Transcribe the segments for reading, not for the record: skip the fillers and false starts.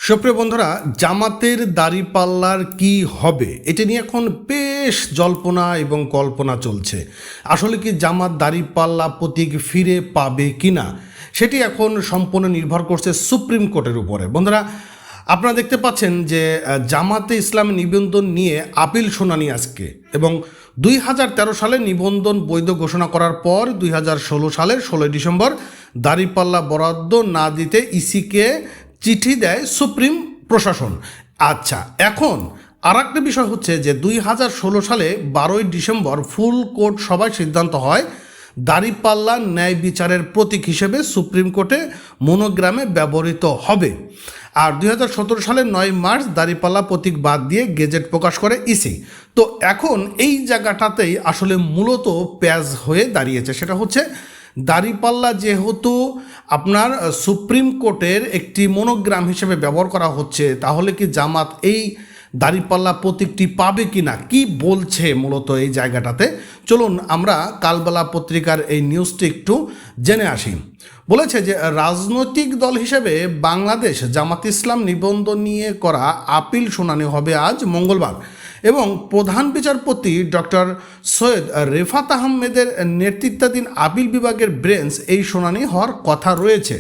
সুপ্রিয় বন্ধুরা, জামাতের দাড়িপাল্লার কি হবে এটা নিয়ে এখন বেশ জল্পনা এবং কল্পনা চলছে। আসলে কি জামাত দাড়িপাল্লা প্রতীক ফিরে পাবে কিনা সেটি এখন সম্পূর্ণ নির্ভর করছে সুপ্রিম কোর্টের উপরে। বন্ধুরা, আপনারা দেখতে পাচ্ছেন যে জামাতে ইসলামী নিবন্ধন নিয়ে আপিল শুনানি আজকে, এবং 2013 সালে নিবন্ধন বৈধ ঘোষণা করার পর 2016 সালের 16 ডিসেম্বর দাড়িপাল্লা বরাদ্দ না দিতে ইসিকে চিঠি দেয় সুপ্রিম প্রশাসন। আচ্ছা, এখন আর একটা বিষয় হচ্ছে যে 2016 সালে 12 ডিসেম্বর ফুল কোর্ট সভায় সিদ্ধান্ত হয় দাড়িপাল্লা ন্যায় বিচারের প্রতীক হিসেবে সুপ্রিম কোর্টে মনোগ্রামে ব্যবহৃত হবে। আর 2017 সালের 9 মার্চ দাড়িপাল্লা প্রতীক বাদ দিয়ে গেজেট প্রকাশ করে ইসি। তো এখন এই জায়গাটাতেই আসলে মূলত পেঁয়াজ হয়ে দাঁড়িয়েছে, সেটা হচ্ছে দাড়িপাল্লা যেহেতু আপনার সুপ্রিম কোর্টের একটি মনোগ্রাম হিসেবে ব্যবহার করা হচ্ছে, তাহলে কি জামাত এই দাড়িপাল্লা প্রতীকটি পাবে কি না, কি বলছে মূলত এই জায়গাটাতে। চলুন আমরা কালবেলা পত্রিকার এই নিউজটি একটু জেনে আসি। বলেছে যে রাজনৈতিক দল হিসেবে বাংলাদেশ জামাত ইসলাম নিবন্ধন নিয়ে করা আপিল শুনানি হবে আজ মঙ্গলবার, এবং প্রধান বিচারপতি ডক্টর সৈয়দ রেফাত আহমেদের নেতৃত্বাধীন আপিল বিভাগের বেঞ্চ এই শুনানি হওয়ার কথা রয়েছে।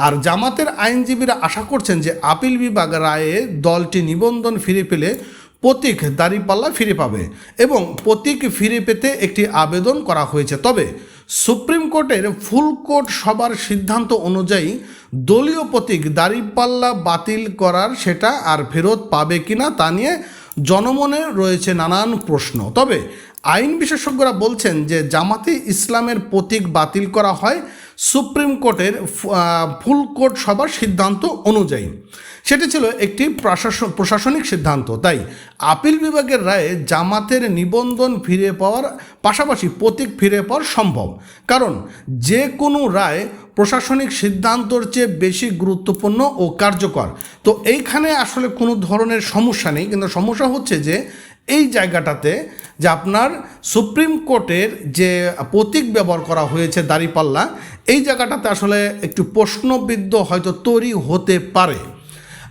আর জামাতের আইনজীবীরা আশা করছেন যে আপিল বিভাগ রায়ে দলটি নিবন্ধন ফিরে পেলে প্রতীক দাড়িপাল্লা ফিরে পাবে, এবং প্রতীক ফিরে পেতে একটি আবেদন করা হয়েছে। তবে সুপ্রিম কোর্টের ফুল কোর্ট সভার সিদ্ধান্ত অনুযায়ী দলীয় প্রতীক দাড়িপাল্লা বাতিল করার সেটা আর ফেরত পাবে কিনা তা নিয়ে জনমনে রয়েছে নানান প্রশ্ন। তবে আইন বিশেষজ্ঞরা বলছেন যে জামাতে ইসলামের প্রতীক বাতিল করা হয় সুপ্রিম কোর্টের ফুল কোর্ট সভার সিদ্ধান্ত অনুযায়ী। সেটি ছিল একটি প্রশাসনিক সিদ্ধান্ত, তাই আপিল বিভাগের রায়ে জামাতের নিবন্ধন ফিরে পাওয়ার পাশাপাশি প্রতীক ফিরে পাওয়া সম্ভব, কারণ যে কোনো রায় প্রশাসনিক সিদ্ধান্তর চেয়ে বেশি গুরুত্বপূর্ণ ও কার্যকর। তো এইখানে আসলে কোনো ধরনের সমস্যা নেই, কিন্তু সমস্যা হচ্ছে যে এই জায়গাটাতে যে আপনার সুপ্রিম কোর্টের যে প্রতীক ব্যবহার করা হয়েছে দাড়িপাল্লা, এই জায়গাটাতে আসলে একটু প্রশ্নবিদ্ধ হয়তো তৈরি হতে পারে।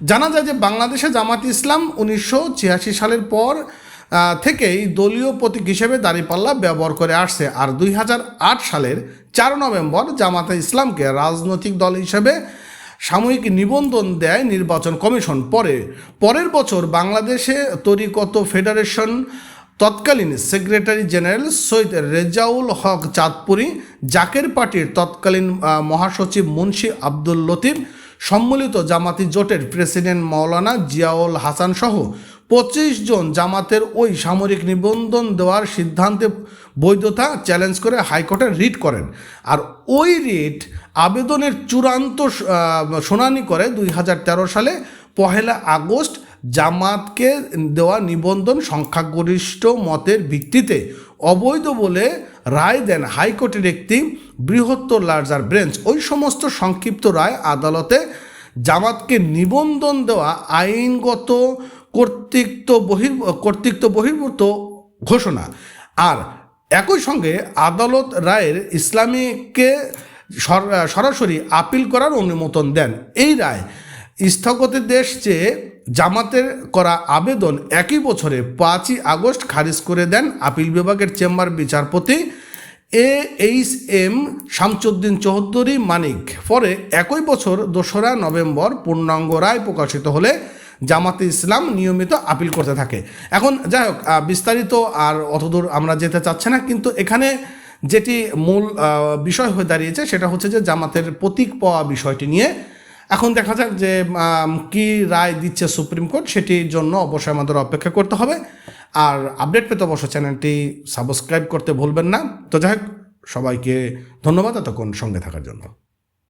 জানা যায় যে বাংলাদেশে জামাত ইসলাম 1986 সালের পর থেকেই দলীয় প্রতীক হিসেবে দাড়িপাল্লা ব্যবহার করে আসছে। আর 2008 সালের 4 নভেম্বর জামাতে ইসলামকে রাজনৈতিক দল হিসেবে সাময়িক নিবন্ধন দেয় নির্বাচন কমিশন। পরের বছর বাংলাদেশে তরিকত ফেডারেশন তৎকালীন সেক্রেটারি জেনারেল সৈয়দ রেজাউল হক চাঁদপুরি, জাকের পার্টির তৎকালীন মহাসচিব মুন্সি আব্দুল লতিফ, সম্মিলিত জামাতি জোটের প্রেসিডেন্ট মাওলানা জিয়াউল হাসান সহ 25 জন জামাতের ওই সামরিক নিবন্ধন দেওয়ার সিদ্ধান্তে বৈধতা চ্যালেঞ্জ করে হাইকোর্টে রিট করেন। আর ওই রিট আবেদনের চূড়ান্ত শুনানি করে 2013 সালে 1 আগস্ট জামাতকে দেওয়া নিবন্ধন সংখ্যাগরিষ্ঠ মতের ভিত্তিতে অবৈধ বলে রায় দেন হাইকোর্টের একটি বৃহত্তর লার্জার বেঞ্চ। ওই সমস্ত সংক্ষিপ্ত রায় আদালতে জামাতকে নিবন্ধন দেওয়া আইনগত কর্তৃত্ব বহির্ভূত ঘোষণা। আর একই সঙ্গে আদালত রায়ের ইসলামীকে সরাসরি আপিল করার অনুমোদন দেন। এই রায় স্থগিতের দেশ চেয়ে জামাতের করা আবেদন একই বছরে 5 আগস্ট খারিজ করে দেন আপিল বিভাগের চেম্বার বিচারপতি AHM শামসুদ্দিন চৌধুরী মানিক। পরে একই বছর 2 নভেম্বর পূর্ণাঙ্গ রায় প্রকাশিত হলে জামাতে ইসলাম নিয়মিত আপিল করতে থাকে। এখন যাই হোক, বিস্তারিত আর অতদূর আমরা যেতে চাচ্ছি না, কিন্তু এখানে যেটি মূল বিষয় হয়ে দাঁড়িয়েছে সেটা হচ্ছে যে জামাতের প্রতীক পাওয়া বিষয়টি নিয়ে এখন দেখা যাক যে কি রায় দিচ্ছে সুপ্রিম কোর্ট, সেটির জন্য অবশ্যই আমাদের অপেক্ষা করতে হবে। আর আপডেট পেতে অবশ্যই চ্যানেলটি সাবস্ক্রাইব করতে ভুলবেন না। তো যাই হোক, সবাইকে ধন্যবাদ এতক্ষণ সঙ্গে থাকার জন্য।